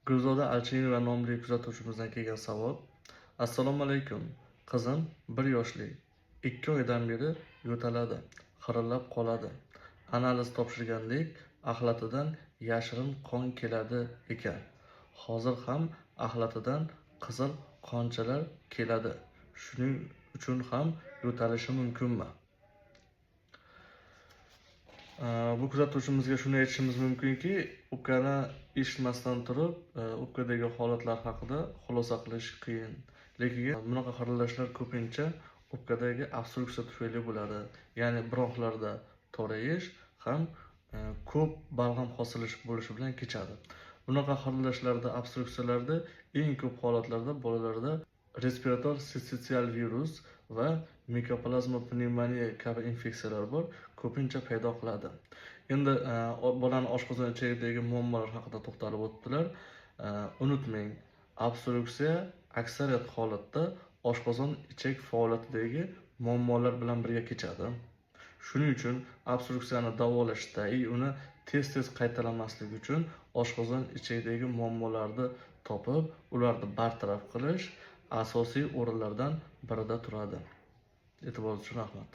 Gulzoda Alchinova nomli kuzatuvchimizdan kelgan savol. Assalomu alaykum. Qizim 1 yoshli. 2 oydan beri yo'taladi, xirillab qoladi. Analiz topshirgandek, axlatidan yashirin qon keladi ekan. Hozir ham axlatidan qizil qonchalar keladi. Shuning uchun ham yo'talishi mumkinmi? Bu kuzatuvchimizga shuni aytishimiz mumkinki, o'pkani eshitmasdan turib, o'pkadagi holatlar haqida xulosa qilish qiyin. Lekin bunaqa xirillashlar ko'pincha o'pkadagi obstruksiya tufayli bo'ladi. Ya'ni bronxlarda torayish ham ko'p balg'am hosilish bo'lishi bilan kechadi. Bunaqa xirillashlarda, obstruksiyalarda eng ko'p holatlarda bolalarda respirator sitsial virus va mikoplazma pnevmoniya kabi infeksiyalar bor, ko'pincha paydo qiladi. Endi bolani oshqozon ichagidagi muammolar haqida to'xtalib o'tdilar. Unutmang, obstruksiya aksariyat holatda oshqozon ichak faoliyatidagi muammolar bilan birga kechadi. Shuning uchun obstruksiyani davolashda uni tez qaytaramaslik uchun oshqozon ichagidagi muammolarni topib, ularni bartaraf qilish asosiy o'rinlardan birida turadi. E'tiboringiz uchun rahmat.